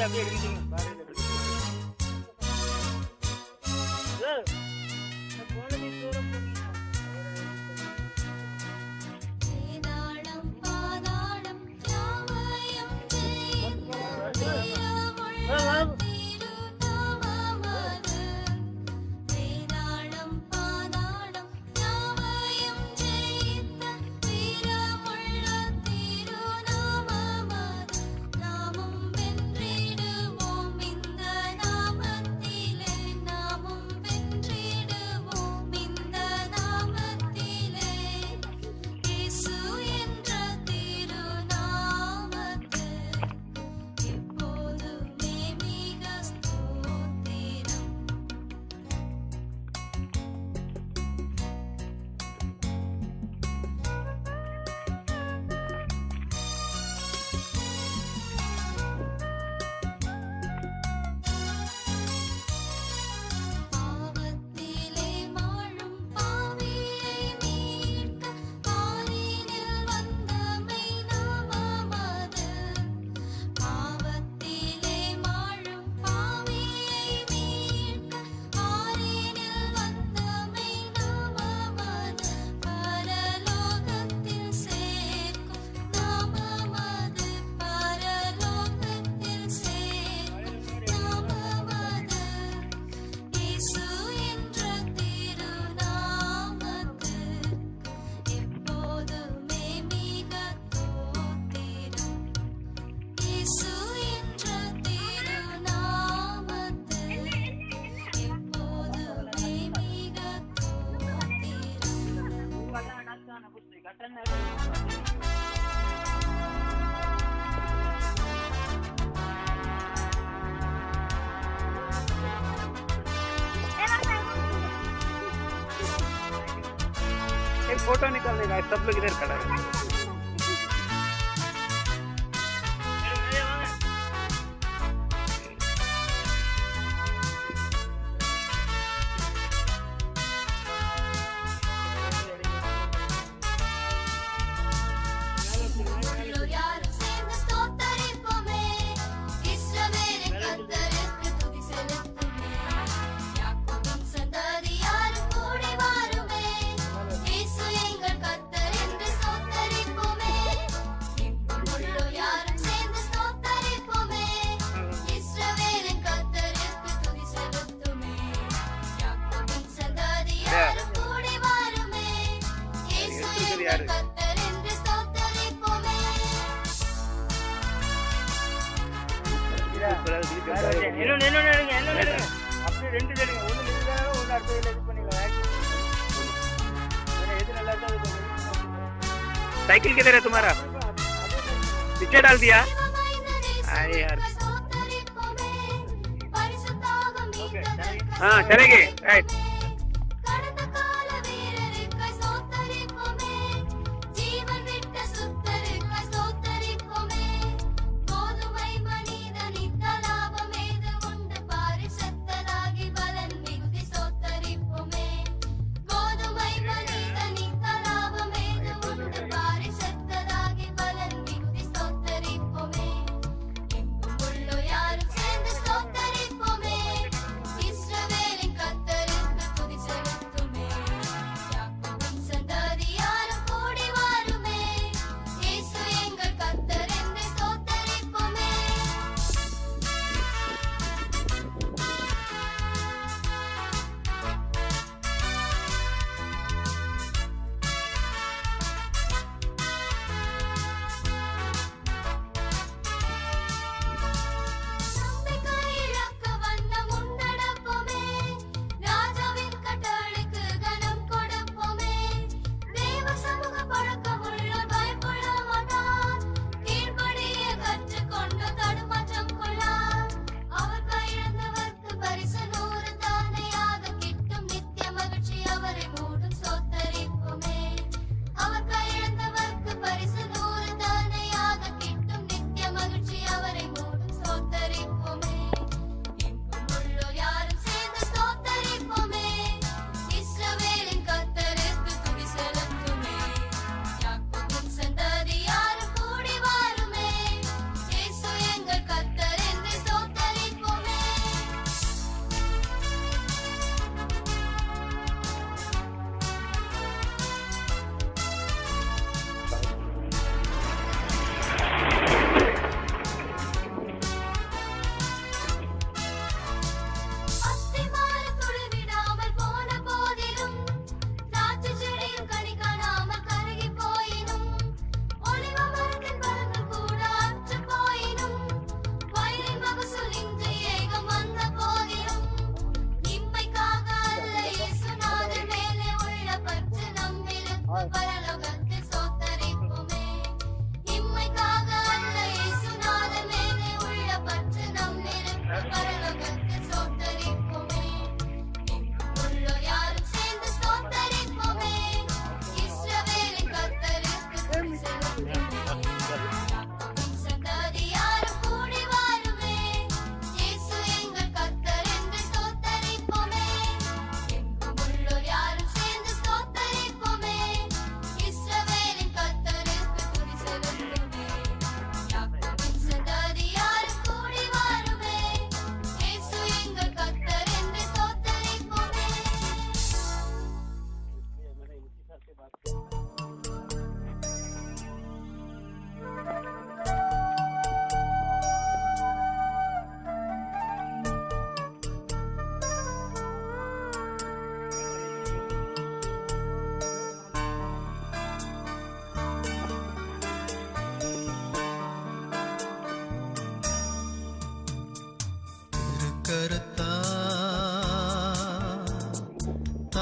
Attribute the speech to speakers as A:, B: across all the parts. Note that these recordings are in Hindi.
A: அப்படியே எடுத்துங்க பாருங்க. फोटो निकालने का सब लोग इधर खड़ा है। साइकिल किधर है तुम्हारा? पीछे डाल दिया? अरे यार, हाँ चलेंगे। राइट,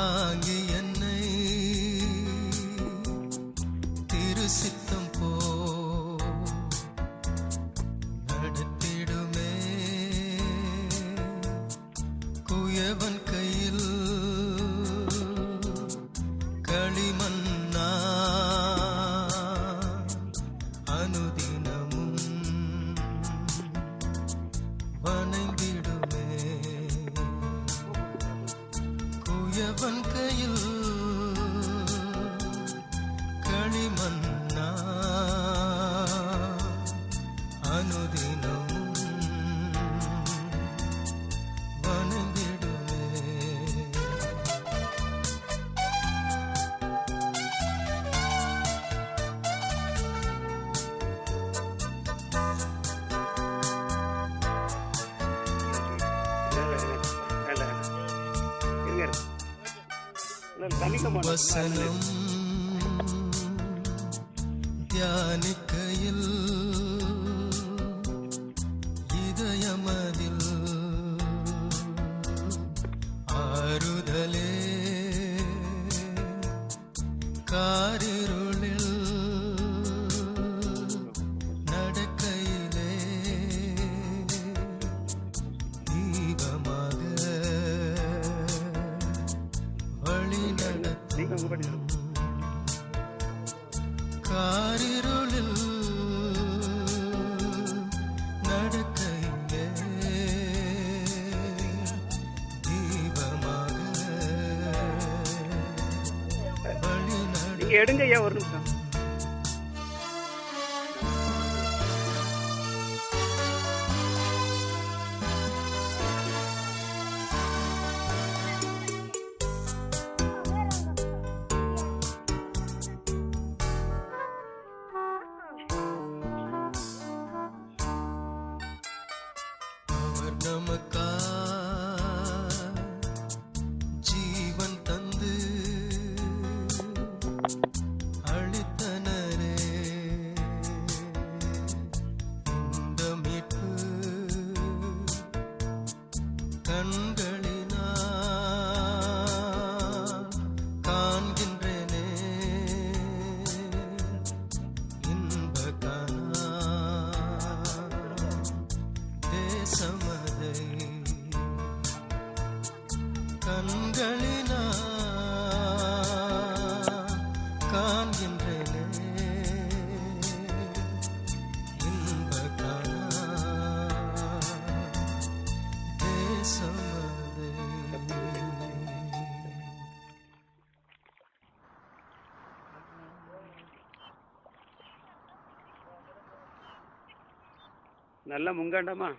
B: தாங்கி என்னை திருசித்தம் போ நடத்திடுமே குயவன் கையில் களிமண்ணா அனுதினமும் வணங்கிடுமே குயவன் கையில் களிமண்ணா அனுதினமும் வணங்கிடுமே வசனம் தியானிக்கையில் இதயமதில் ஆறுதலே காரிருளில் நடக்கையிலே தீபமாக வழி நடத்தும் காரிருளில் நடக்கையிலே தீபமாக வழி
A: நீங்க எடுங்க ஐயா ஒரு நிமிஷம்.
B: அவர் நமக்கா ஜீவன் தந்து அளித்தனரே இந்த மீட்பு கண்களினா காண்கின்றேனே இன்ப காணா தேசமதை கண்களினா காண்கின்றேனே இன்ப காணா தேசமதை
A: நல்ல முங்காண்டமா.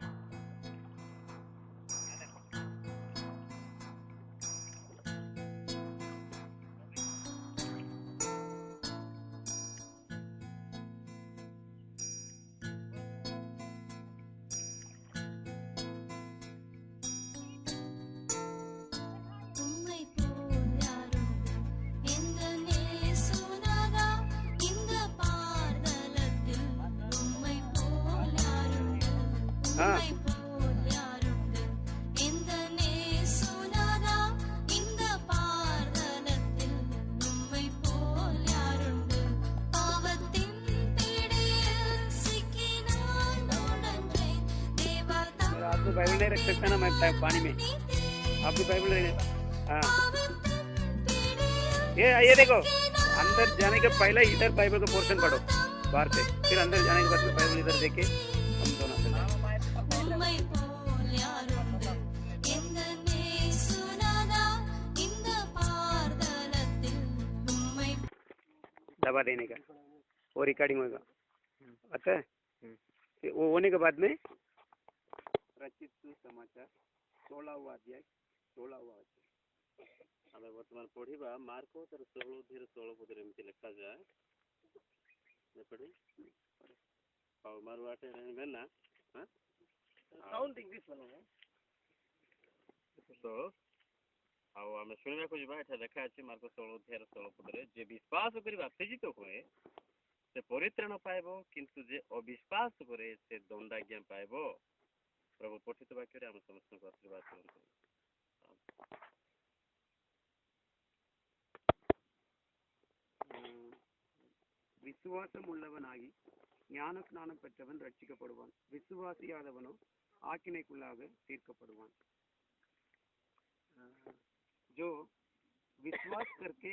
C: உம்மை போல் யாருண்டு எந்த நேசுநாதா இந்த பார்தலத்தில் உம்மை போல் யாருண்டு உம்மை போல் யாருண்டு எந்த நேசுநாதா இந்த பார்தலத்தில் உம்மை போல் யாருண்டு பாவத்தின் பிடியில் சிக்கினான் உடன்றேன் தேவா
A: आपको बाइबल नहीं रख सकता ना मैं पानी में आपकी बाइबल नहीं हाँ ये देखो अंदर जाने के पहले इधर बाइबल का पोर्शन पढ़ो बाहर से, फिर अंदर जाने के बाद बाइबल इधर देखे हम दोनों चले
C: உம்மை போல் யாருண்டு எந்த நேசுநாதா இந்த பார்தலத்தில் உம்மை
A: दबा देने का वो रिकॉर्डिंग होगा अच्छा है? वो होने के बाद में रचित सुसमाचार 16वां अध्याय 16वां अध्याय
D: ଆମେ ବର୍ତ୍ତମାନ ପଢ଼ିବା ମାର୍କ 16:16 ପଦରେ ଏମିତି ଲେଖାଯାଏ ଏପରି ଆଉ ମାରୁଆଟେ ରହିବେ ନା
A: साउंड इंग्लिश वाला
D: ତ ଆଉ ଆମେ ଶୁଣିବାକୁ ଯିବା। ଏଠାରେ ଲେଖା ଅଛି ମାର୍କ 16:16 ପଦରେ, ଯେ ବିଶ୍ୱାସ କରି ବାପ୍ତିଜିତ ହୁଏ ସେ ପରିତ୍ରାଣ ପାଇବ, କିନ୍ତୁ ଯେ ଅବିଶ୍ୱାସ କରେ ସେ ଦଣ୍ଡାଜ୍ଞା ପାଇବ। ପ୍ରଭୁ ପଠିତ ବାକ୍ୟରେ ଆମ ସମସ୍ତଙ୍କୁ ଆଶୀର୍ବାଦ କରନ୍ତୁ।
A: விசுவாசமுள்ளவனாகி ஞான ஸ்நானம் பெற்றவன் ரட்சிக்கப்படுவான், விசுவாசியாதவனோ ஆக்கினைக்குள்ளாக தீர்க்கப்படுவான். जो विश्वास करके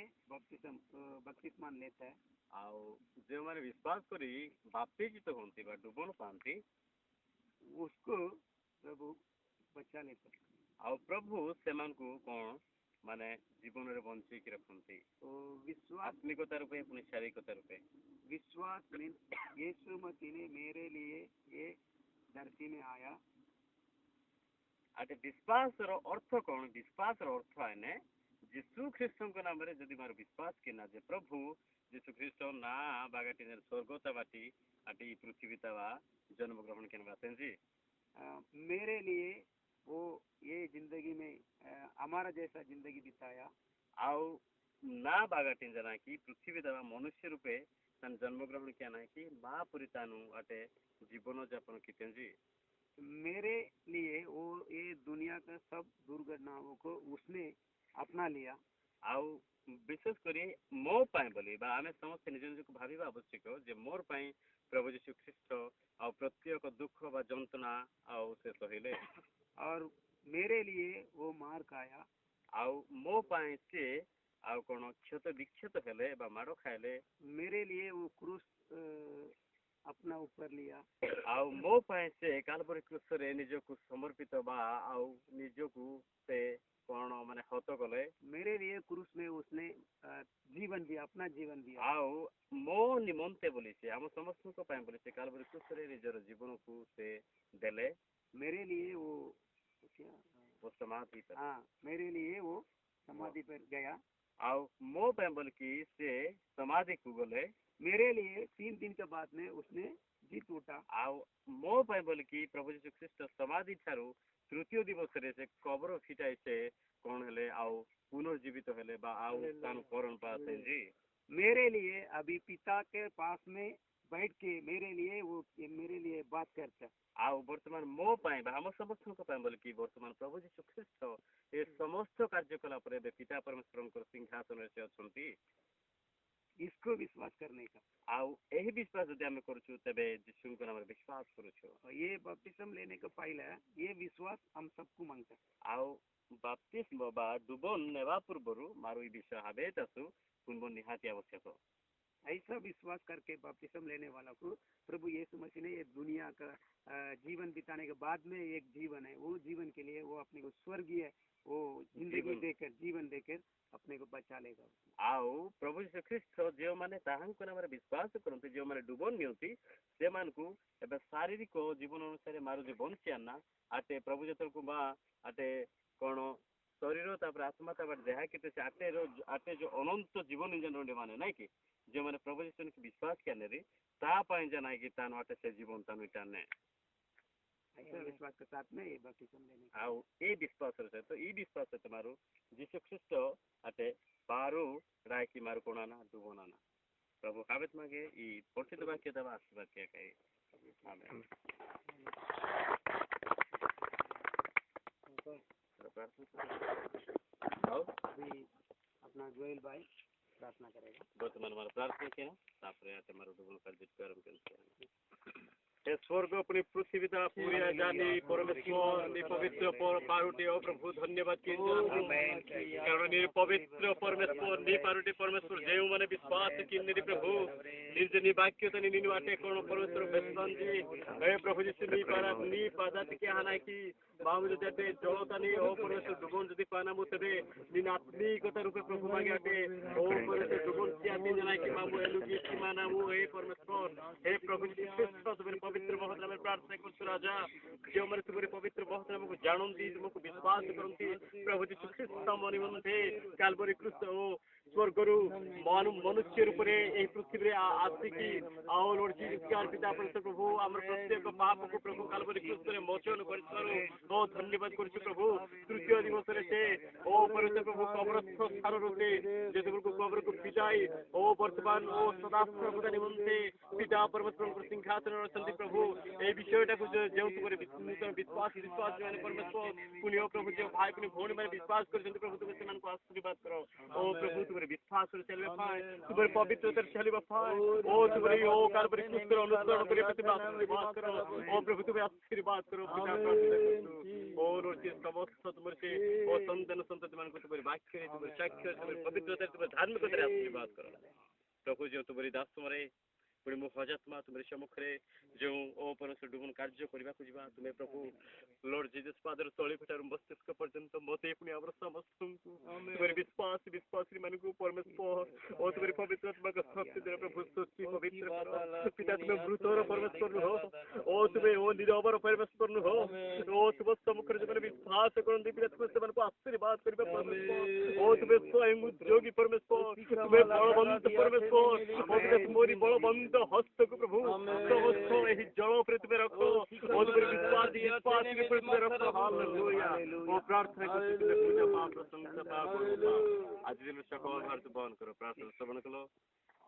A: बपतिस्मान लेता है
D: ଆଉ ଯେଉଁମାନେ ବିଶ୍ୱାସ କରି ବାପ୍ତିଜିତ ହୁଅନ୍ତି ବା ଡୁବନ ପାଆନ୍ତି
A: उसको प्रभु बचा लेता है.
D: ଆଉ ପ୍ରଭୁ ସେମାନଙ୍କୁ କ'ଣ ମାନେ ଜୀବନରେ ବଞ୍ଚେଇକି ରଖନ୍ତି
A: तो विश्वास
D: ଆତ୍ମିକତା ରୂପେ ପୁଣି ଶାରୀରିକତା ରୂପେ.
A: विश्वास मीन्स यीशु मसीह ने मेरे लिए ये धरती में आया.
D: ଆଟେ ବିଶ୍ୱାସର ଅର୍ଥ କ'ଣ? ବିଶ୍ୱାସର ଅର୍ଥ ଆଇନେ ଯୀଶୁ ଖ୍ରୀଷ୍ଟଙ୍କ ନାମରେ ଯଦି ମୋର ବିଶ୍ୱାସ କିନା ଯେ ପ୍ରଭୁ ଯୀଶୁ ଖ୍ରୀଷ୍ଟ ନା ବାଗାଟି ସ୍ୱର୍ଗତା ବାଟି ଆଟି ପୃଥିବୀ ତବା ଜନ୍ମଗ୍ରହଣ କେନ ବାतें जी
A: मेरे लिए वो ये जिंदगी में हमारा जैसा जिंदगी बिताया.
D: ଆଉ ନା ବାଗାଟି जना कि ପୃଥିବୀ ତବା ମନୁଷ୍ୟ ରୂପେ ତାନ ଜନ୍ମଗ୍ରହଣ କିଆ ନାହିଁ କି ମା ପୁରୀ ତାନୁ ଆଟେ ଜୀବନ ଯାପନ କିତେं जी
A: मेरे लिए वो ये दुनिया का सब दुर्घटनाओं को उसने अपना लिया.
D: ଆଉ ବିଶେଷ କରି ମୋ ପାଇଁ ବୋଲି ବା ଆମେ ସମସ୍ତେ ନିଜ ନିଜକୁ ଭାବିବା ଆବଶ୍ୟକ ଯେ ମୋର ପାଇଁ ପ୍ରଭୁ ଯୀଶୁ ଖ୍ରୀଷ୍ଟ ଆଉ ପ୍ରତ୍ୟେକ ଦୁଃଖ ବା ଯନ୍ତ୍ରଣା ଆଉ ସେ ସହିଲେ.
A: और मेरे लिए वो मार खाया.
D: ଆଉ ମୋ ପାଇଁ ସେ ଆଉ କ'ଣ କ୍ଷତ ବିକ୍ଷତ ହେଲେ ବା ମାଡ଼ ଖାଇଲେ.
A: मेरे लिए वो क्रूस अपना ऊपर लिया.
D: ଆଉ ମୋ ପାଇଁ ସେ କାଲବରୀ କ୍ରୁଶରେ ନିଜକୁ ସମର୍ପିତ ବା ଆଉ ନିଜକୁ ସେ କ'ଣ ମାନେ ହତ କଲେ.
A: मेरे लिए क्रूस में उसने जीवन दिया, अपना जीवन दिया.
D: ଆଉ ମୋ ନିମନ୍ତେ ବୋଲି ସେ ଆମ ସମସ୍ତଙ୍କ ପାଇଁ ବୋଲି ସେ କାଲବରୀ କ୍ରୁଶରେ ନିଜର ଜୀବନକୁ ସେ ଦେଲେ.
A: मेरे लिए वो क्या
D: ଓ ସମାଧି କଲେ.
A: हाँ, मेरे लिए वो समाधि पर गया.
D: ଆଉ ମୋ ପାଇଁ ବୋଲିକି ସେ ସମାଧିକୁ ଗଲେ.
A: मेरे लिए 3 दिन के बाद में उसने जीत उठा.
D: ଆଉ ମୋ ପାଇଁ ବୋଲିକି ପ୍ରଭୁ ଯୀଶୁ ଖ୍ରୀଷ୍ଟ ସମାଧି ଠାରୁ ତୃତୀୟ ଦିବସରେ ସେ କବର ଫିଟାଇ ସେ କ'ଣ ହେଲେ ଆଉ ପୁନର୍ଜୀବିତ ହେଲେ ବା ଆଉ ତାను କରଣ ପାଆନ୍ତି जी
A: मेरे लिए अभी पिता के पास में बैठ के मेरे लिए बात करता.
D: ଆଉ ବର୍ତ୍ତମାନ ମୋ ପାଇଁ ବା ଆମ ସମସ୍ତଙ୍କ ପାଇଁ ବୋଲିକି ବର୍ତ୍ତମାନ ପ୍ରଭୁ ଯୀଶୁ ଖ୍ରୀଷ୍ଟ ଏ ସମସ୍ତ କାର୍ଯ୍ୟ କଲା ପରେ ଏବେ ପିତା ପରମେଶ୍ୱରଙ୍କର ସିଂହାସନରେ ସେ ଅଛନ୍ତି.
A: इसको विश्वास करने का.
D: ଆଉ ଏହି ବିଶ୍ୱାସ ଯଦି ଆମେ କରୁଛୁ ତେବେ ଯୀଶୁଙ୍କ ନାମରେ ବିଶ୍ୱାସ କରୁଛୁ.
A: और ये बपतिस्म लेने का पहले ये विश्वास हम सबको मांगता है.
D: ଆଉ ବାପ୍ତିସ୍ମ ବା ଡୁବନ ନେବା ପୂର୍ବରୁ ମାରୁ ଏ ବିଷୟ ହାବେତ ଆସୁ ପୂର୍ବ ନିହାତି ଆବଶ୍ୟକ.
A: ऐसा विश्वास करके बपतिस्म लेने वाला को प्रभु यीशु मसीह ने ये दुनिया का जीवन बिताने के बाद में एक जीवन है, वो जीवन के लिए वो अपने को स्वर्गीय वो जिंदगी देकर जीवन देकर अपने को बचा लेगा.
D: ଆଉ ପ୍ରଭୁ ଯୀଶୁ ଖ୍ରୀଷ୍ଟ ଯେଉଁମାନେ ତାହାଙ୍କ ନାମରେ ବିଶ୍ୱାସ କରନ୍ତି, ଯେଉଁମାନେ ଡୁବନ ନିଅନ୍ତି ସେମାନଙ୍କୁ ଏବେ ଶାରୀରିକ ଜୀବନ ଅନୁସାରେ ମାରୁ ଯେ ବଞ୍ଚିଆ ନା ଆଟେ ପ୍ରଭୁ ଯେତେବେଳକୁ ବା ଆଟେ କ'ଣ ଶରୀର ତାପରେ ଆତ୍ମା ତାପରେ ଦେହ କେତେ ସେ ଆଟେ ଯୋଉ ଅନନ୍ତ ଜୀବନ ଯେନ୍ ମାନେ ନାଇଁ କି ଯେଉଁମାନେ ପ୍ରଭୁ ଯୀଶୁଙ୍କୁ ବିଶ୍ୱାସ କନେରି ତା ପାଇଁ ଯେ ନାଇଁ କି ତାନୁ ଆଟେ ସେ ଜୀବନ ତାନୁ ଇଟା ନେ.
A: ऐसा विश्वास के साथ में ये बपतिस्म लेने का.
D: ଆଉ ଏ ବିଶ୍ୱାସର ସହିତ ଇ ବିଶ୍ୱାସ ସହିତ ମାରୁ ଯୀଶୁ ଖ୍ରୀଷ୍ଟ ଆଟେ ପାରୁ ରାଇକି ମାରୁ କୋଣ ନା ଡୁବନ ନା ପ୍ରଭୁ ହାବେତ ମାଗେ ଇ ପଠିତ ବାକ୍ୟ ଦେବା ଆଶୀର୍ବାଦ କିଏ କହେ. ଆମେନ୍. ଆଉ
A: अभी अपना जोएल भाई प्रार्थना करेगा.
D: ବର୍ତ୍ତମାନ ମୋର ପ୍ରାର୍ଥନା କିଏ ତାପରେ ଆଟେ ମାରୁ ଡୁବନ କାର୍ଯ୍ୟ କରମ କେମିତି हे स्वर्ग अपनी पृथ्वी ता पूरी जानी परमेश्वर नि पवित्र पारुटी ओ प्रभु धन्यवाद कारण नि पवित्र परमेश्वर नि पारुटी परमेश्वर जेउ माने विश्वास किन्ने प्रभु निज नि वाक्य तनि नि वाटे कोन परमेश्वर बेसन जी हे प्रभु जी नि पारा नि पादा के हाना की बामु जते जलतानी ओ परमेश्वर दुगुन जति पाना मुतबे नि आत्मिकता रूपे प्रभु मागे ओ परमेश्वर दुगुन सिया दिन जना की मामु एलुगी की माना मु हे परमेश्वर हे प्रभु जी तुम्हारे पवित्र बहुत नाम प्रार्थना करछु राजा जो माने तुम्हारे पवित्र बहुत नाम को जानंती तुमको विश्वास करंती प्रभु जी ख्रीस्त मनि मनते कालवरी क्रूस ओ स्वर्गरु मनुष्य रूप रे ए पृथ्वी रे आसिकी आओ लॉर्ड जीसस कार पिता परमेश्वर प्रभु हमर प्रत्येक पाप को प्रभु कालवरी क्रूस रे मोचन करछरो बहुत धन्यवाद करछु प्रभु तृतीय दिवस रे से ओ परमेश्वर प्रभु कब्रस्थ स्थान रुते जेते को कब्र को पिटाई ओ वर्तमान ओ सदा सर्वदा निमंते पिता परमेश्वर को सिंहासन रचंती प्रभु ए विषयटा को जो तुम्हारे विश्वास माने परमेश्वर पुण्य प्रभु जो भाई पुण्य भौणी माने विश्वास करछंती प्रभु तुम सेमान को आशीर्वाद करो ओ प्रभु तुम्हारे विश्वास से चलबे पाए तुम्हारे पवित्रता से चलबे पाए ओ तुम्हारे ओ कालवरी क्रूस पर अनुसरण करे प्रतिभा आशीर्वाद करो ओ प्रभु तुम्हें आशीर्वाद करो पिता ओ रोचे समस्त तुम्हारे से ओ संतान संतति मान को तुम्हारे वाक्य तुम्हारे साक्ष्य तुम्हारे पवित्रता तुम्हारे धार्मिकता आशीर्वाद करो प्रभु जो तुम्हारी दास तुम्हारे पुणी मो हजात्मा तुम्हारे सम्मुखें जो ओ परमेश्वर डुबन कार्य करने को जीवा तुम्हें प्रभु लॉर्ड जीसस फादर तली फटार मस्तिष्क पर्यंत मते पुणी आवर समस्त तुम्हारे विश्वास विश्वासी मान को परमेश्वर ओ तुम्हारे पवित्र आत्मा का शक्ति दे प्रभु सच्ची पवित्र पिता तुम्हें मृतर परमेश्वर हो ओ तुम्हें ओ निरवर परमेश्वर हो ओ तुम सम्मुखें जो विश्वास करते पिता तुम्हें को आशीर्वाद करबे परमेश्वर ओ तुम्हें स्वयं उद्योगी परमेश्वर तुम्हें बलवंत परमेश्वर ओ तुम्हें मोरी बलवंत हस्त को प्रभु समस्त यही जड़ों पर तुम्हें रखो और तुम्हारे विश्वास विश्वास के पर तुम्हें रखो हालेलुया ओ प्रार्थना को तुम्हें पूजा पाप प्रशंसा पाप आज दिन सकल भारत बहन करो प्रार्थना श्रवण करो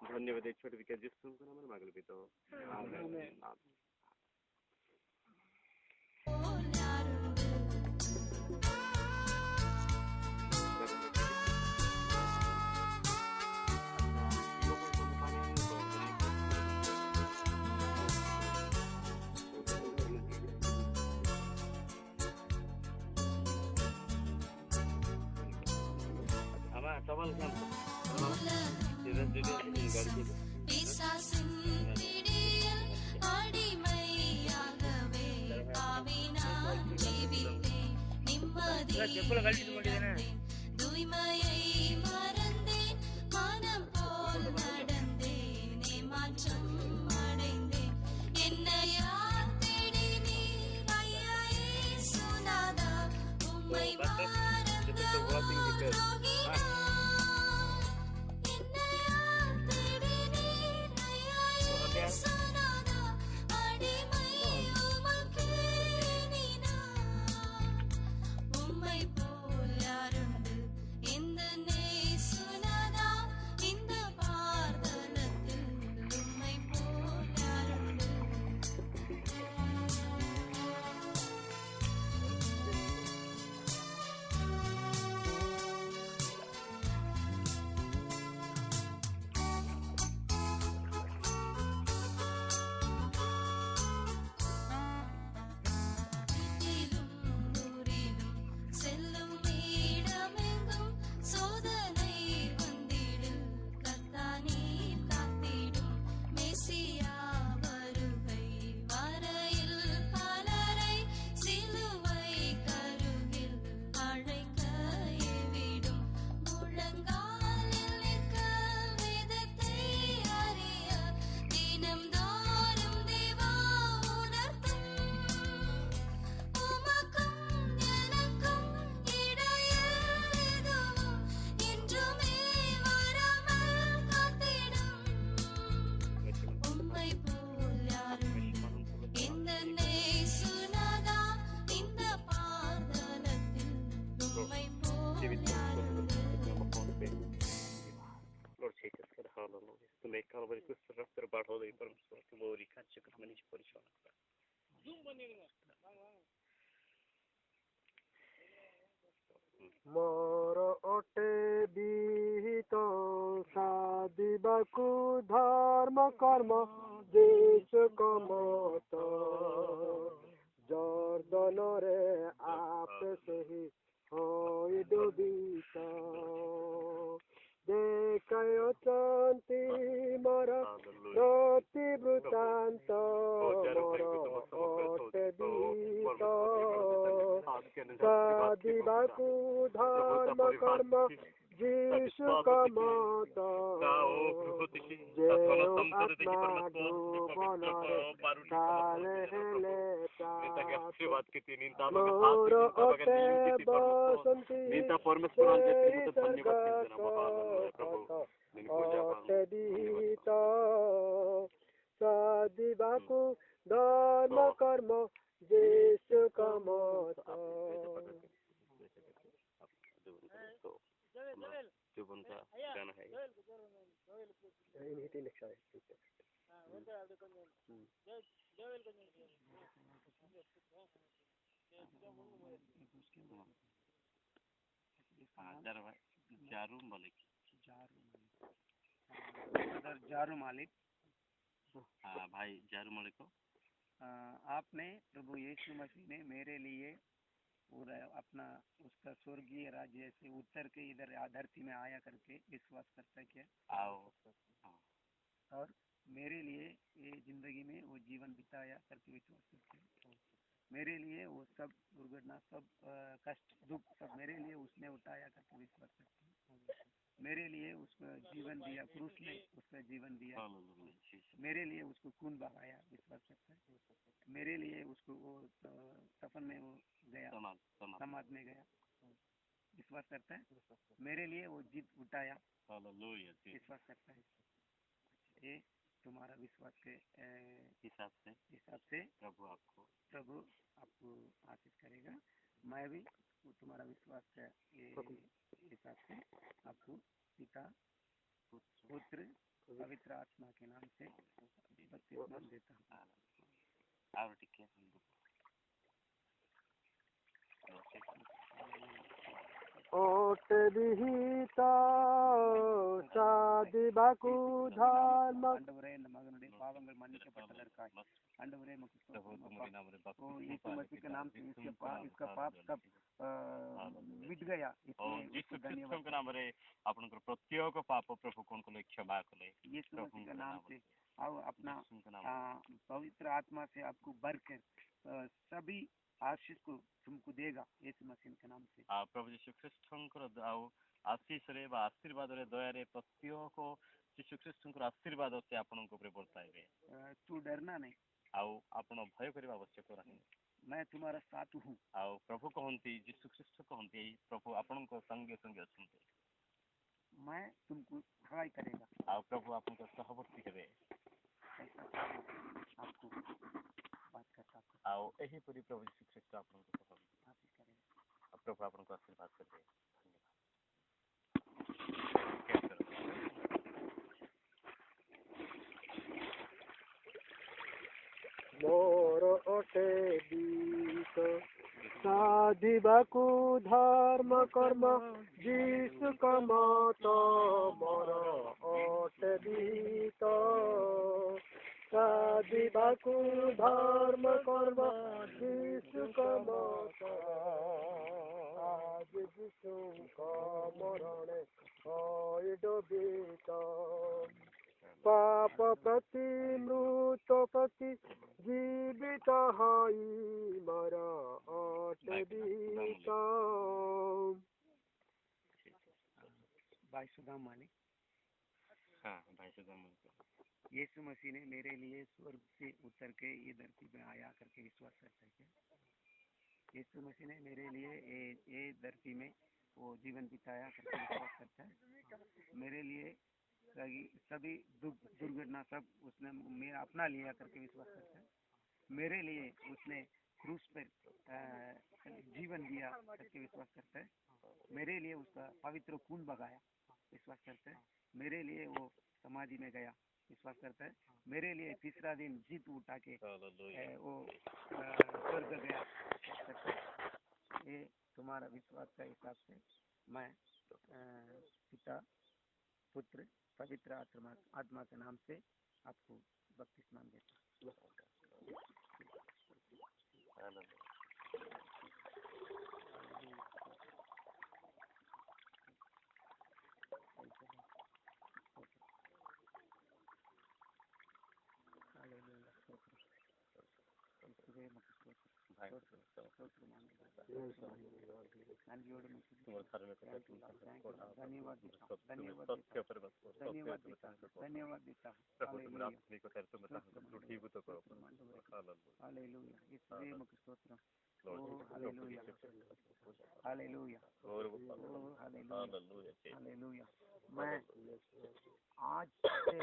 D: धन्यवाद छोटे विकेट जिस तुमको नाम मांगल पितो आमेन सवाल क्या
C: தூய்மையை மறந்தேன் மனம் போல் நடந்தேன் மாற்றம் அடைந்தேன் என்னை யார் தேடினீர் ஐயா இயேசுநாதா உம்மை மறந்த துரோகினா என்னை யார் தேடினீர் ஐயா இயேசுநாதா அடிமை உமக்கே எண்ணினார் உம்மை போல் யாருண்டு இந்த நேசுநாதா இந்த பார்தலத்தில் உம்மை போல் யாருண்டு வீட்டிலும் ஊரிலும் செல்லும் இடமெங்கும் சோதனை வந்திடில் கர்த்தானீர் காத்திடும் மெசியா வருகை வரையில் பலரை சிலுவை கருகில் அழைக்க ஏவிடும் முழங்காலில் நிற்க வேதத்தை அறிய தினம்தோறும் தேவா உணர்த்தும் உமக்கும் எனக்கும் இடையில் எதுவும் என்றுமே வராமல் காத்திடும் உம்மை போல் யாருண்டு இந்த நேசுநாதா இந்த பார்தலத்தில் உம்மை போல் யாருண்டு
D: Lord Jesus, God, hallelujah. To make Calvary Christ after about holy permission to glory, catch your community for sure.
E: ମୋର ଅଟେ ବିହିତ ସାଧିବାକୁ ଧର୍ମ କର୍ମ ଯୀଶୁଙ୍କ ମତ ଜର୍ଦ୍ଦନରେ ଆପେ ସେହି ହୋଇ ଡୁବିତ ଦେଖାଉଛନ୍ତି ମୋର ପ୍ରତି ବୃତ୍ତାନ୍ତ ମୋର ଅଟେ ବିହିତ ସାଧିବାକୁ ଧର୍ମ କର୍ମ ଯୀଶୁଙ୍କ ମତ ଯେଉଁ ଆତ୍ମା ଭୁବନରେ କାଳେ ହେଲେ ମୋର ଅଟେ ବସନ୍ତି ଅଟେ ବିହିତ ସାଧିବାକୁ ଧର୍ମ କର୍ମ ଯୀଶୁଙ୍କ ମତ
D: जो बनता गाना है
E: हिंदी लिखा है
D: जारूम बोले
A: ब्रदर जारू मालिक,
D: हाँ भाई जारू मालिक को
A: आपने प्रभु यीशु मसीह ने मेरे लिए पूरा अपना उसका स्वर्गीय राज्य से उतर के इधर धरती में आया करके विश्वास करता है क्या?
D: आओ हाँ
A: और मेरे लिए ये जिंदगी में वो जीवन बिताया करके विश्वास करते हैं। मेरे लिए वो सब दुर्घटना सब कष्ट दुख सब मेरे लिए उसने उठाया करके विश्वास करते हैं। मेरे लिए उसको जीवन दिया, क्रूस में उसका जीवन दिया, मेरे लिए उसको खून बहाया विश्वास करता है। मेरे लिए उसको वो सफन में वो गया, समाज में गया विश्वास करता है। मेरे लिए वो जीत उठाया विश्वास करता है। ये तुम्हारा विश्वास के हिसाब से प्रभु आपको आशीष करेगा। मैं भी वो तुम्हारा विश्वास के हिसाब से आपको पिता पुत्र पवित्र आत्मा के नाम से बपतिस्मा देता हूँ।
E: ओट विहिता சாதிபாக்கு தர்ம
A: ஆண்டவரே இந்த மகனுடைய பாவங்கள் மன்னிக்கப்பட்டதற்காக आंडवरे ओ यीशु मसीह के नाम से इसका पाप सब मिट गया।
D: यीशु ख्रीष्ट के नाम रे आपनकर प्रत्येक पाप प्रभु कोन को क्षमा करे
A: यीशु मसीह के नाम से और अपना पवित्र आत्मा से आपको भरकर सभी आशीष को तुमको देगा यीशु मसीह के नाम से।
D: प्रभु यीशु ख्रीष्टंकर आशीष रे बा आशीर्वाद रे दया रे प्रत्येक यीशु ख्रीष्टंकर आशीर्वाद से आपन को ऊपर वर्ताइबे।
A: तू डरना नहीं
D: आउ आपण भय करबा आवश्यक नहीं।
A: मैं तुम्हारा साथ हूँ।
D: आउ प्रभु कहंती यीशु ख्रीष्ट कहंती प्रभु आपन को संगे संगे अछंते।
A: मैं तुमको सहाय करेगा।
D: आउ प्रभु आपन को सहवर्ती हेबे
A: आपको बात करता हूँ।
D: आउ एही पूरी प्रभु यीशु ख्रीष्ट आपन को आशीष करेगा। प्रभु आपन को आशीर्वाद करे।
E: मोर अटे दीत साधिबाकु धर्म कर्म जीसु कमत मोर अटे दीत साधिबाकु धर्म कर्म जीसु कमत आज जीसु का मरणे डोबित पाप प्रति मृत प्रति जीवित हाई मरा अटबीता।
A: भाई सुदाम मालिक,
D: हाँ भाई सुदाम मालिक,
A: यीशु मसीह ने मेरे लिए स्वर्ग से उतर के ये धरती पे आया करके विश्वास करता है क्या? यीशु मसीह ने मेरे लिए ये धरती में वो जीवन बिताया करके विश्वास करता है। मेरे लिए सभी दुर्घटना सब उसने मेरा अपना लिया करके विश्वास करता है। मेरे लिए उसने क्रूस पर जीवन दिया करके विश्वास करता है। मेरे लिए उसका पवित्र खून बगाया विश्वास करता है। मेरे लिए वो समाधि में गया विश्वास करता है। मेरे लिए तीसरा दिन जीत उठा के वो स्वर्ग गया विश्वास करता है। ये तुम्हारा विश्वास का हिसाब से मैं पिता पुत्र पवित्र आत्मा के नाम से आपको बपतिस्मा देता हूँ। धन्यवाद देता हूँ। मैं आज से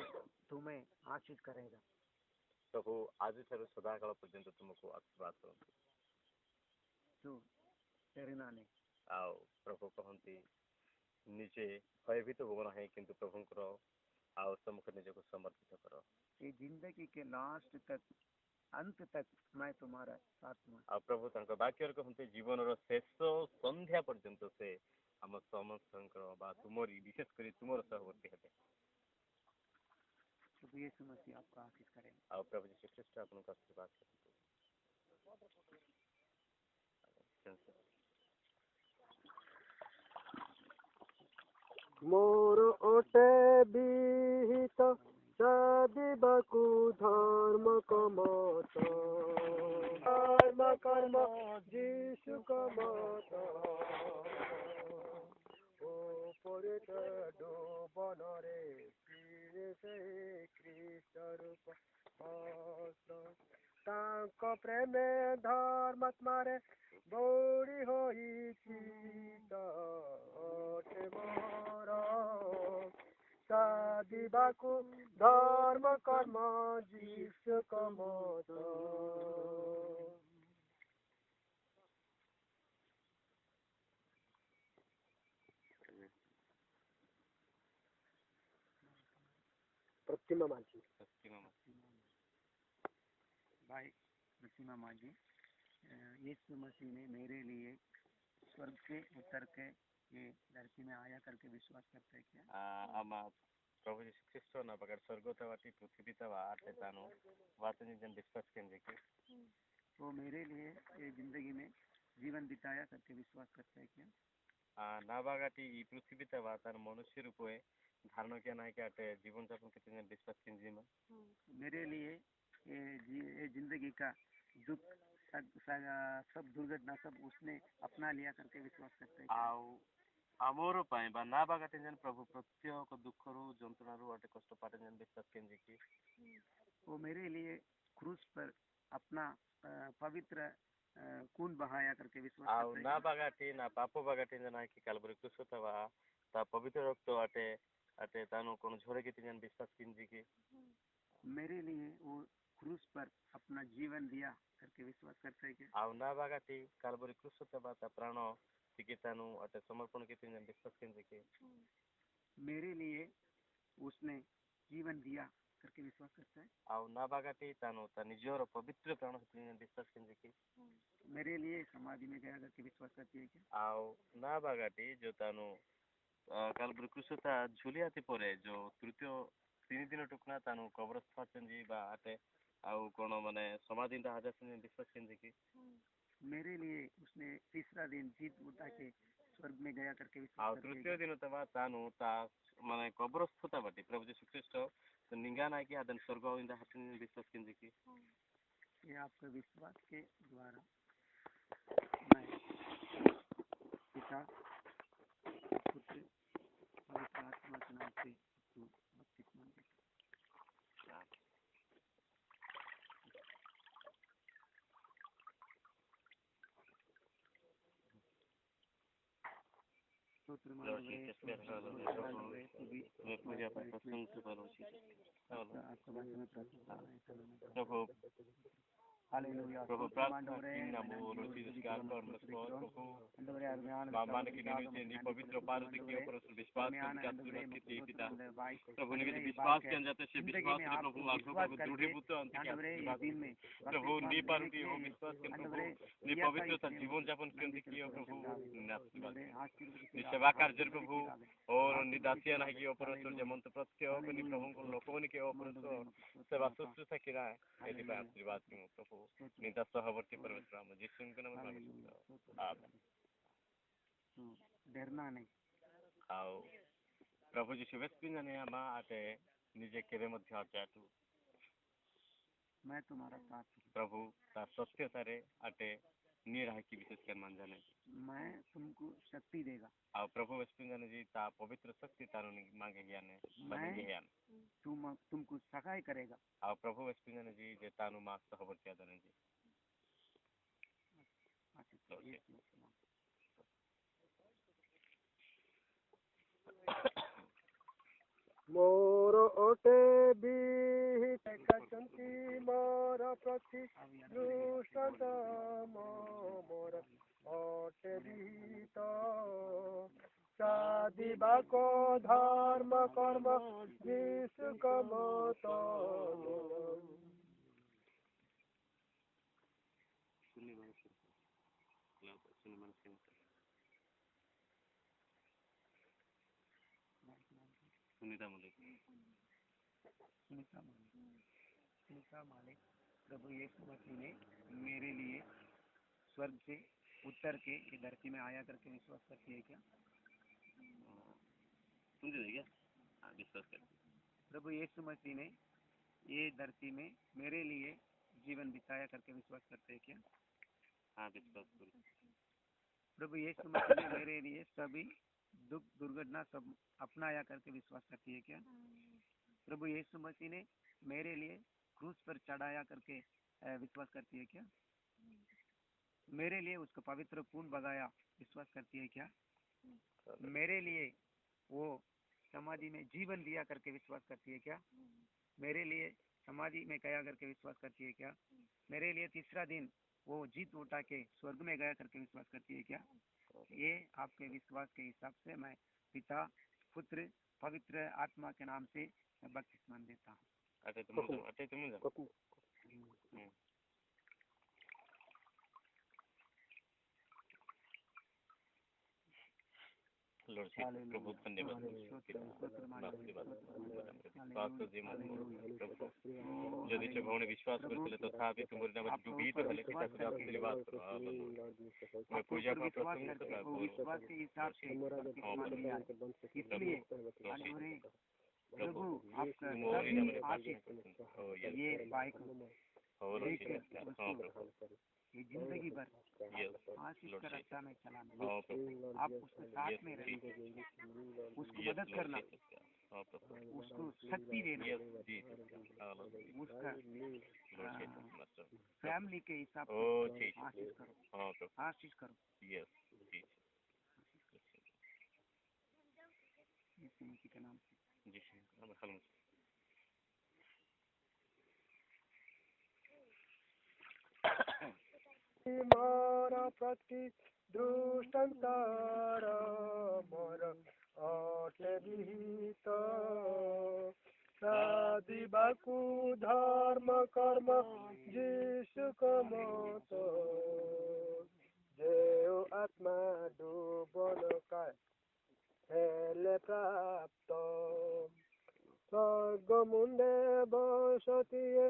A: तुम्हें आशीष करेगा।
D: प्रभु आज ठारू सदाकाल पर्यंत तुमको आशीर्वाद करंतु।
A: तू डरना नहीं।
D: आओ प्रभु कहंती निजे भयभीत हो नहीं किंतु प्रभुंकर आओ सम्मुख निज को समर्पित करो।
A: ये जिंदगी के लास्ट तक अंत तक मैं तुम्हारा साथ हूँ।
D: आ प्रभु तंक वाक्य कहते जीवन रो शेष संध्या पर्यंत से आम समस्त तुमरी विशेषकर तुमर सहवर्ती हेबे
A: प्रभु यीशु मसीह आपका आशीष करें।
D: और प्रभु यीशु ख्रीष्ट आपन का आशीर्वाद करते।
E: मोर ओटे विहित सदिबकु धर्म कमत कर्म जीशु कमत ओ परित डोबनरे फिरे से ख्रीष्ट रूप तांको प्रेमे धर्मात्मारे बौड़ी होइछि तटे मोर सादिबाकु धर्म कर्म जीशु कमत प्रतिमा माझी
A: भाई प्रतिमा माँ जी, यीशु मसीह ने मेरे लिए स्वर्ग से उतर के ये धरती में आया करके विश्वास करते हैं क्या?
D: आमा प्रभु यीशु ख्रीष्ट ना पकड़ स्वर्गोतवाटी पृथ्वी तवा आते तानो वातनी जन विश्वास केंद्र के
A: वो मेरे लिए ये जिंदगी में जीवन बिताया करके विश्वास करते हैं क्या?
D: नाबागाटी ई पृथ्वी तवा तान मनुष्य रूप में धारण किया ना क्या आते जीवन जापन के जन विश्वास केंद्र में
A: मेरे लिए ये जिंदगी का दुख सब दुर्घटना सब उसने अपना लिया करके विश्वास करते हैं।
D: आओ आमोर पाए बा नाबागाटी जन प्रभु प्रत्येक दुखरु जंतुनारु अटे कष्ट पाटे जन विश्वास केंद्र की
A: वो मेरे लिए क्रूस पर अपना पवित्र खून बहाया करके विश्वास
D: आओ
A: करते हैं।
D: नाबागाटी ना पापो बागाटी जन की कालबरी क्रूस तवा ता पवित्र रक्त अटे अटे तानो कोन झोरे की जन विश्वास केंद्र की
A: मेरे लिए वो क्रूस पर अपना जीवन दिया करके विश्वास करते हैं।
D: आओ नाबागाटी कालबरी क्रूस तवा ता प्राणो चिकितानु अटे समर्पण की जन विश्वास केंद्र की
A: मेरे लिए उसने जीवन दिया करके विश्वास करता है।
D: आओ नाबागाटी तानु ता निजोर पवित्र प्राण की जन विश्वास केंद्र की
A: मेरे लिए समाधि में गया करके विश्वास करती है क्या?
D: आओ नाबागाटी जो तानु कालबरी क्रूस ता झुलियाती परे जो तृतीय 3 दिन टुकना तानु कब्रस्थ चंजी बा आटे आउ कोन माने समाधि दा हाजर से विश्वास केंद्र की
A: मेरे लिए उसने तीसरा दिन जीत उठा के स्वर्ग में गया करके
D: आउ
A: विश्वास करती
D: तृतीय
A: है।
D: दिन तवा तानु ता माने कब्रस्थ बाटी प्रभु यीशु ख्रीष्ट तो निंगा ना की आदन स्वर्ग इंदा हाथ में विश्वास केंद्र की
A: ये आपके विश्वास के द्वारा मैं पिता पुत्र पवित्र आत्मा के नाम से बपतिस्मा लेता हूं। स्तोत्र मानवे
D: मैं पूजा पर प्रशंसा करूं
A: आपका भाषण में प्रार्थना
D: प्रभु
A: हालेलुया
D: प्रभु प्रार्थना की नमो रोटी जिसका कर मस्कोर प्रभु बामान की नीचे नी पवित्र पारती के ऊपर विश्वास के आशीर्वाद की थी पिता प्रभु ने विश्वास के अंजाते से विश्वास के प्रभु आंखों प्रभु दृढ़ीभूत अंत के आशीर्वाद प्रभु नी पारती हो विश्वास के प्रभु नी पवित्रता जीवन यापन केंद्र की प्रभु आशीर्वाद नी सेवा कार्य प्रभु और निदासिया नहीं की ऊपर जमंत प्रत्येक नी प्रभु को लोगों के ऊपर सेवा शुश्रूषा की राय यदि आशीर्वाद की प्रभु निदा सहवर्ती परमेश्वर हम यीशु के नाम में आमीन
A: डरना नहीं
D: आओ प्रभु जी शुभेच्छा ने हम आते निजे केरे मध्य आजातु
A: मैं तुम्हारा साथ हूँ
D: प्रभु ता सत्यता रे आते निराह की विशेषकर मान जाने
A: मैं तुमको शक्ति देगा
D: आओ प्रभु वस्पिंजन जी ता पवित्र शक्ति तानु मांगे ज्ञान बनेंगे ज्ञान
A: तुमको सहाय करेगा
D: आओ प्रभु वस्पिंजन जी जे तानु मां सहवर्ती आदरण जी
E: मोर ओटे विहित कचंती मोर प्रति दुष्ट मोर ओटे विहित सादिबाको धर्म कर्म जीशु कमत
D: सुनीता मलिक।
A: सुनीता मालिक, प्रभु यीशु मसीह ने मेरे लिए स्वर्ग से उतर के ये धरती में आया करके विश्वास करती है क्या?
D: सुन रही क्या? हाँ, विश्वास करती
A: प्रभु यीशु मसीह ने ये धरती में मेरे लिए जीवन बिताया करके विश्वास करते हैं क्या?
D: हाँ, विश्वास करूँ।
A: प्रभु यीशु मसीह ने मेरे लिए सभी दुख दुर्घटना सब अपनाया करके विश्वास करती है क्या? प्रभु यीशु मसीह ने मेरे लिए क्रूस पर चढ़ाया करके विश्वास करती है क्या? मेरे लिए उसका पवित्र खून बगाया विश्वास करती है क्या? मेरे लिए वो समाधि में जीवन दिया करके विश्वास करती है क्या? मेरे लिए समाधि में गया करके विश्वास करती है क्या? मेरे लिए तीसरा दिन वो जीत उठा के स्वर्ग में गया करके विश्वास करती है क्या? ये आपके विश्वास के हिसाब से मैं पिता पुत्र पवित्र आत्मा के नाम से बपतिस्मा देता हूँ।
D: अटे तुम जाओ। लॉर्ड जीसस प्रभु धन्यवाद যদি সে ভবনে বিশ্বাস করেছিল তথাপি তোমার নামে ডুবিত হলে পিতা পিতা আশীর্বাদ করো मैं पूजा का
A: विश्वास के हिसाब से इसलिए प्रभु आपका आशीष ये बाइक ये जिंदगी भर आशीष का रास्ता में चलाना, आप उसके साथ में रहना, उसको मदद करना, उसको शक्ति देना, उसका फैमिली के हिसाब से आशीष करो। यीशु मसीह के नाम से।
E: मोर प्रति दृष्टान्तर मोर अटे विहित साधिबाकु धर्म कर्म जीशुक मत जेउ आत्मा डुबन काय हेले प्राप्त स्वर्ग मुंडे बसतिए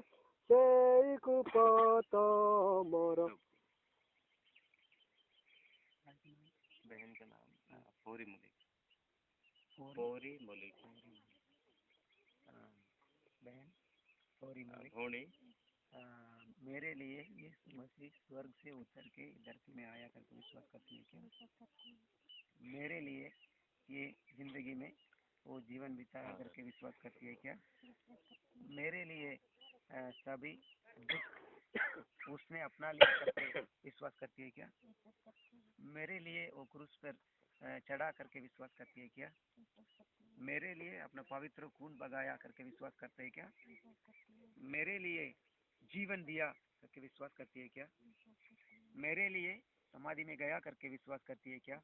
E: সেই কুপত মোর।
D: बहन का नाम पौरी मलिक। पौरी मलिक
A: बहन पौरी मलिक
D: धोनी
A: मेरे लिए यीशु मसीह स्वर्ग से उतर के धरती में आया करके विश्वास करती है क्या? मेरे लिए ये जिंदगी में वो जीवन बिताया करके विश्वास करती है क्या? मेरे लिए सभी दुख उसने अपना लिया करके विश्वास करती है क्या? मेरे लिए वो क्रूस पर चढ़ा करके विश्वास करती है क्या? मेरे लिए अपना पवित्र खून बगाया करके विश्वास करते है क्या? मेरे लिए जीवन दिया करके विश्वास करती है क्या? मेरे लिए समाधि में गया करके विश्वास करती है क्या?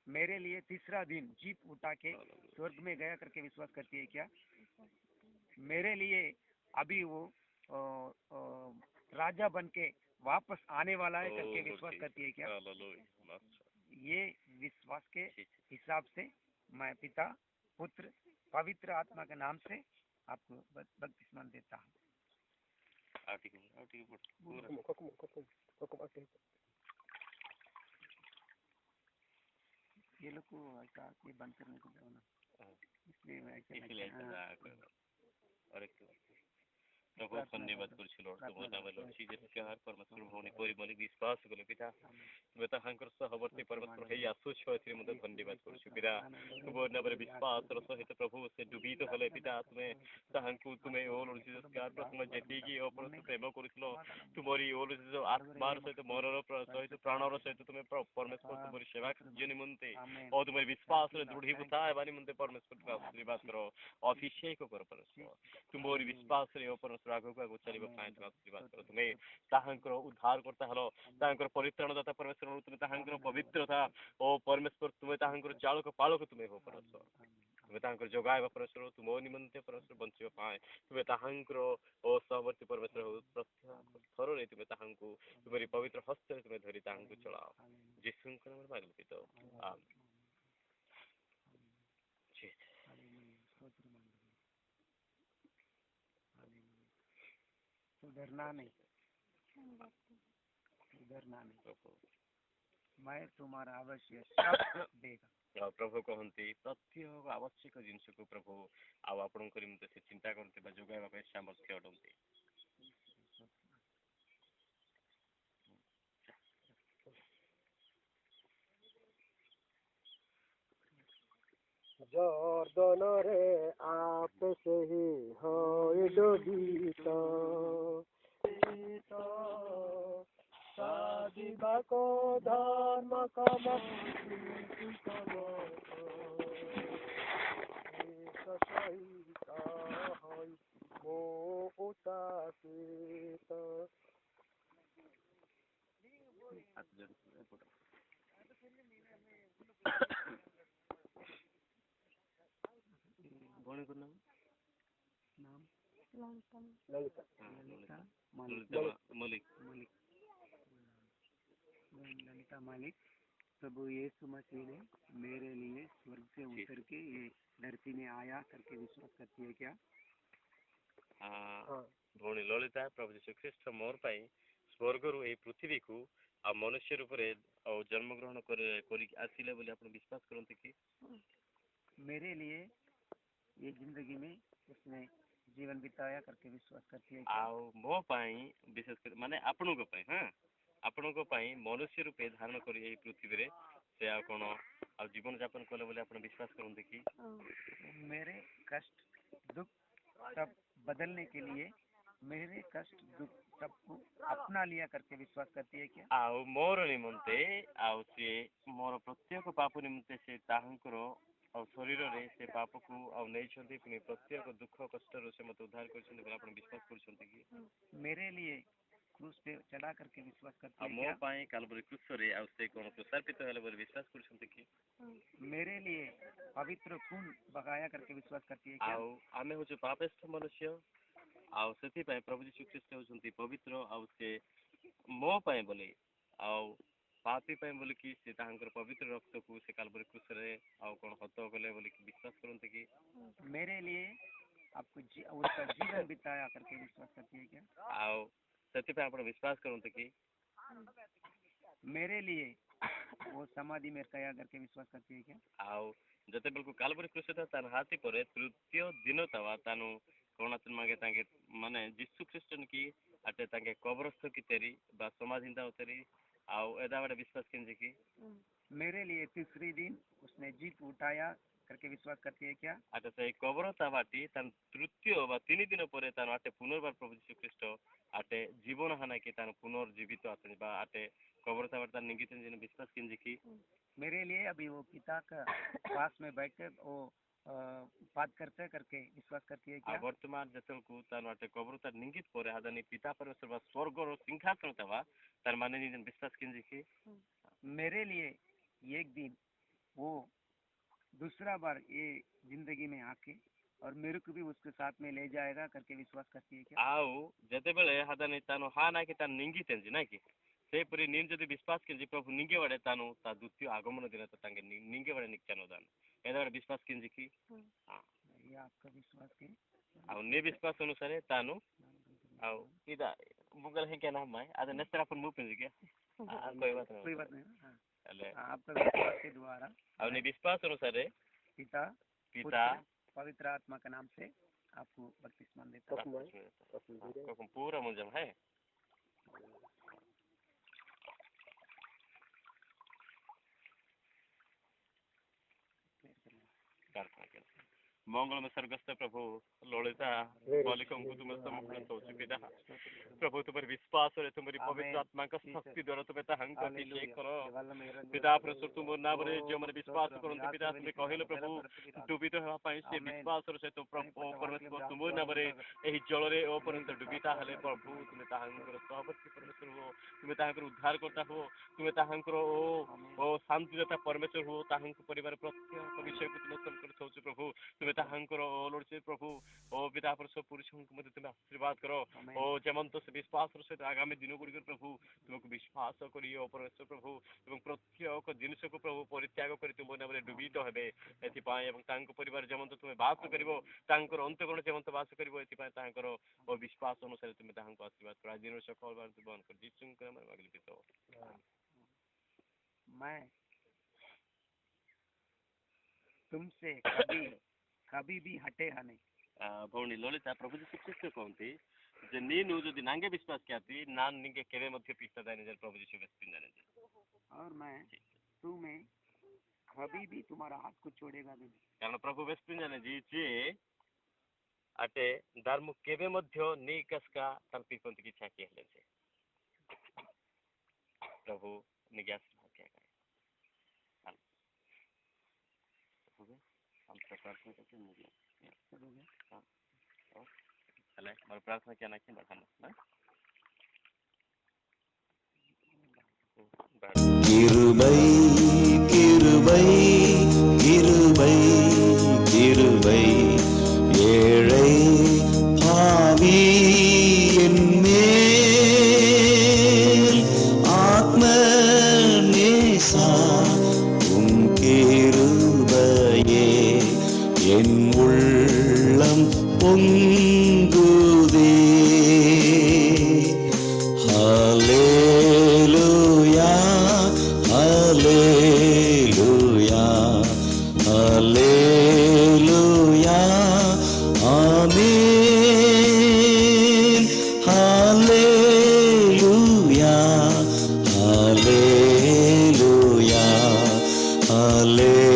A: मेरे लिए तीसरा दिन जीप उठा के स्वर्ग में गया करके विश्वास करती है क्या? मेरे लिए अभी वो राजा बन के वापस आने वाला है करके विश्वास करती है क्या? ये विश्वास के हिसाब से मैं पिता पुत्र पवित्र आत्मा के नाम से आपको बपतिस्मा देता हूँ। ये लोग को ऐसा ये बंद करने को ना, इसलिए मैं
D: प्रभु धन्यवाद କରୁଛି Lord ତୁମ ନାମରେ ଅଛି ଯେତିକି ଆହାର ପରମେଶ୍ୱର ଭଉଣୀ ପରି ବୋଲି ବିଶ୍ୱାସ କଲେ ପିତା ତୁମେ ତାହାଙ୍କର ସହବର୍ତ୍ତୀ ପରମେଶ୍ୱର ହେଇ ଆସୁଛ ଏଥିରେ ମଧ୍ୟ ଧନ୍ୟବାଦ କରୁଛୁ ପିତା ତୁମ ନାମରେ ବିଶ୍ୱାସର ସହିତ ପ୍ରଭୁ ସେ ଡୁବିତ ହେଲେ ପିତା ତୁମେ ତାହାଙ୍କୁ ତୁମେ ଓ Lord Jesus God ତୁମେ ଯେତିକି ଅପରକୁ ପ୍ରେମ କରୁଥିଲ ତୁମରି ଓ Lord Jesus ଆତ୍ମାର ସହିତ ମନର ସହିତ ପ୍ରାଣର ସହିତ ତୁମେ ପରମେଶ୍ୱର ତୁମରି ସେବା କାର୍ଯ୍ୟ ନିମନ୍ତେ ଓ ତୁମରି ବିଶ୍ୱାସରେ ଦୃଢ଼ୀଭୂତ ହେବା ନିମନ୍ତେ ପରମେଶ୍ୱରକୁ ଆଶୀର୍ବାଦ କର ଅଭିଷେକ କର ପରମେଶ୍ୱର ତୁମରି ବିଶ୍ୱାସରେ ଓ ପରମେଶ୍ୱର ଆଗକୁ ଆଗକୁ ଚାଲିବା ପାଇଁ ତୁମେ ଆଶୀର୍ବାଦ କର ତୁମେ ତାହାଙ୍କର ଉଦ୍ଧାର କରତା ହେଲ ତାହାଙ୍କର ପରିତ୍ରାଣଦାତା ପରମେଶ୍ୱର ତୁମେ ତାହାଙ୍କର ପବିତ୍ରତା ଓ ପରମେଶ୍ୱର ତୁମେ ତାହାଙ୍କର ଚାଳକ ପାଳକ ତୁମେ ହୋ ପରମେଶ୍ୱର ତୁମେ ତାହାଙ୍କର ଯୋଗାଇବା ପରମେଶ୍ୱର ତୁମ ନିମନ୍ତେ ପରମେଶ୍ୱର ବଞ୍ଚିବା ପାଇଁ ତୁମେ ତାହାଙ୍କର ଓ ସହବର୍ତ୍ତୀ ପରମେଶ୍ୱର ପ୍ରତ୍ୟେକ ସ୍ତରରେ ତୁମେ ତାହାଙ୍କୁ ତୁମରି ପବିତ୍ର ହସ୍ତରେ ତୁମେ ଧରି ତାହାଙ୍କୁ ଚଳାଅ ଯୀଶୁଙ୍କ ନାମରେ ମାଗିଲୁ ପିତା ଆମେନ୍।
A: उधर ना नहीं, उधर ना नहीं,
D: प्रभु
A: मैं तुम्हारा अवश्य सब देगा।
D: प्रभु कहती प्रत्येक आवश्यक जिनस को प्रभु आपण निमित्ते से चिंता करते जोगाइबा सामर्थ्य अटंती।
E: ଜର୍ଦ୍ଦନରେ ଆପେ ସେହି ହୋଇ ଡୋବିତ ସାଧିବାକୁ ଧର୍ମ କାମ ସହିତ ହୋଇ ମୁଁ ଉତ୍ସାହିତ
D: भौणी नाम
A: नाम
E: ଲଳିତା
A: ललिता
D: मलिक
A: ललिता मालिक। प्रभु यीशु मसीह ने मेरे लिए स्वर्ग से उतर के ये धरती में आया करके विश्वास करती है क्या?
E: हाँ
D: भौणी ललिता प्रभु यीशु ख्रीष्ट मोर पाई स्वर्गरु ए पृथ्वी को आ मनुष्य रूप रे जन्म ग्रहण कर आसिले बोली आपण विश्वास करते कि?
A: मेरे लिए ये जिंदगी में उसने जीवन बिताया करके विश्वास करती है
D: आ मो पाई विशेष कर माने आपन को पाई हां आपन को पाई मनुष्य रूपे धारण करी ए पृथ्वी रे से आ कोन आ जीवन यापन करले बोले आपण विश्वास करते कि?
A: मेरे कष्ट दुख सब बदलने के लिए मेरे कष्ट दुख सबको अपना लिया करके विश्वास करती है क्या?
D: आ मोर निमंते आ से मोर प्रत्येक पाप निमंते से ताहंकर और शरीर रे से पाप को आ नै छथि पुनी प्रत्येक दुख कष्ट रो से मत उद्धार कर छथि आपण विश्वास कर छथि कि?
A: मेरे लिए क्रूस पे चढ़ा करके विश्वास करती है
D: मो
A: क्या?
D: पाई कालवरी क्रूस रे आ से कोन प्रसारित होले बोले विश्वास कर छथि कि?
A: मेरे लिए पवित्र खून बगाया करके विश्वास करती है क्या?
D: आ आमे हो जो पापिष्ठ मनुष्य आ सेति पाई प्रभु यीशु ख्रीष्ट होछंती पवित्र आ से मो पाई बोले आ पापी पाई बोले कि से तांकर पवित्र रक्त को से कालवरी क्रूस रे आ कोन हत्या कले बोले कि विश्वास करते कि?
A: मेरे लिए आपको उसका जीवन बिताया करके विश्वास करती है क्या?
D: आ सेति पाई आपण विश्वास करते कि?
A: मेरे लिए वो समाधि में कया करके विश्वास करती है क्या?
D: आ जते बिल्कुल कालवरी क्रूस था तान हाथी पर तृतीय दिन तवा तानु कोन मागे तांगे माने यीशु ख्रीष्ट की अटे तांगे कब्रस्थ की तेरी बा समाधि दा उतरी आ एदा बड़े विश्वास किंजे कि?
A: मेरे लिए तीसरी दिन उसने जीत उठाया करके विश्वास करती है क्या?
D: अटे से कब्र तावाटी तान तृतीय बा 3 दिन परे तान अटे पुनर्बार प्रभु यीशु ख्रीष्ट अटे जीवन हाना की तान पुनर्जीवित आते बा अटे कब्र तावाटी तान निगित जिन विश्वास किंजे कि?
A: मेरे लिए अभी वो पिता का पास में बैठ कर वो बात करते करके विश्वास करती है क्या?
D: वर्तमान जतल को तान अटे कब्र तार निगित परे हादानी पिता परमेश्वर बा स्वर्ग रो सिंहासन तवा तार माने निजन विश्वास किंजे कि?
A: मेरे लिए एक दिन वो दूसरा बार ये जिंदगी में आके और मेरे को भी उसके साथ में ले जाएगा करके विश्वास करती है क्या?
D: आउ जते बेले हादानी तानो हाना कि तान निंगी तेंजी ना कि से परि निन जदि विश्वास किंजे प्रभु निंगे वडे तानो ता द्वितीय आगमन दिन तांगे निंगे वडे निक्चानो दान एदा विश्वास किंजे कि? हां
A: ये आपका विश्वास के
D: आउ ने विश्वास अनुसार तानो आउ इदा मुगल है क्या नाम है आदा नेस्तर अपन मुंह पे क्या कोई बात नहीं
A: हाँ।
D: चले
A: आपका विश्वास के द्वारा
D: आउ ने विश्वास अनुसार
A: पिता
D: पिता
A: पवित्र आत्मा का नाम से आपको बपतिस्मा देता
D: को पूरा मुंजम है मंगल में स्वर्गस्थ प्रभु ललिता मालिकम को तुम समग्र हो चुके दा प्रभु तुम्हारे विश्वास और तुम्हारी पवित्र आत्मा का शक्ति द्वारा तुम्हें तहंग अभिषेक करो पिता परमेश्वर तुम नाम रे जो मन विश्वास करते पिता तुम्हें कहले प्रभु डुबित हेबा पई से विश्वास और से तो प्रभु परमेश्वर तुम नाम रे एही जल रे ओ परंत डुबिता हले प्रभु तुम्हें तहंग कर सहवर्ती परमेश्वर हो तुम्हें तहंग कर उद्धार करता हो तुम्हें तहंग कर ओ शांतिदाता परमेश्वर हो तहंग परिवार प्रत्येक विषय को तुम समकर हो प्रभु तुम्हें ତାହାଙ୍କର Lord ସେ ପ୍ରଭୁ ପିତା ପରମେଶ୍ୱର ପୁରୁଷଙ୍କୁ ମଧ୍ୟ ତୁମେ ଆଶୀର୍ବାଦ କର ଯେମନ୍ତ ସେ ବିଶ୍ୱାସର ସହିତ ଆଗାମୀ ଦିନ ଗୁଡ଼ିକରେ ପ୍ରଭୁ ତୁମକୁ ବିଶ୍ୱାସ କରି ପରମେଶ୍ୱର ପ୍ରଭୁ ଏବଂ ପ୍ରତ୍ୟେକ ଜିନିଷକୁ ପ୍ରଭୁ ପରିତ୍ୟାଗ କରି ତୁମ ନାମରେ ଡୁବିତ ହେବେ ଏଥିପାଇଁ ଏବଂ ତାଙ୍କ ପରିବାର ଯେମନ୍ତ ତୁମେ ବାସ କରିବ ତାଙ୍କର ଅନ୍ତଃକରଣ ଯେମନ୍ତ ବାସ କରିବ ଏଥିପାଇଁ ତାଙ୍କର ବିଶ୍ୱାସ ଅନୁସାରେ ତୁମେ ତାହାଙ୍କୁ ଆଶୀର୍ବାଦ କର ଆଜି ଦିନ ସକାଳ ବନ୍ଦ କର ଯୀଶୁଙ୍କ ନାମରେ ମାଗିଲି ପିତା
A: मैं तुमसे कभी भी हटे नहीं
D: ଭଉଣୀ ଲଳିତା ପ୍ରଭୁ ଯୀଶୁ ଖ୍ରୀଷ୍ଟ କହନ୍ତି ଯେ ನೀನು ଯଦି ନାଙ୍ଗେ ବିଶ୍ୱାସ କିଆତି ନା ନିଙ୍ଗେ କେବେ ମଧ୍ୟ ପିସ୍ତା ଦାନି ଯେ ପ୍ରଭୁ ଯୀଶୁ ବେଶ ଜାନେ
A: और मैं तुम्हें कभी भी तुम्हारा हाथ को छोड़ेगा नहीं
D: କାରଣ ପ୍ରଭୁ ବେଶ ଜାନେ ଯେ ଆଟେ ଧର୍ମ କେବେ ମଧ୍ୟ ନି କସକା ତାର ପିପନ୍ତି କି ଛାକି ହେଲେ ସେ ପ୍ରଭୁ ନିକେ ଆଶୀର୍ବାଦ କିया करे हम प्रार्थना करते हैं मुझे चले और प्रार्थना क्या नाखिन बढ़ाना
B: கிருபை கிருபை கிருபை கிருபை ஏழை பாவி என் மேல் ஆத்ம நேசா உம் கிருபையே என் உள்ளம் பொங்குதே Hallelujah, hallelujah, hallelujah, amen. Hallelujah, hallelujah, hallelujah.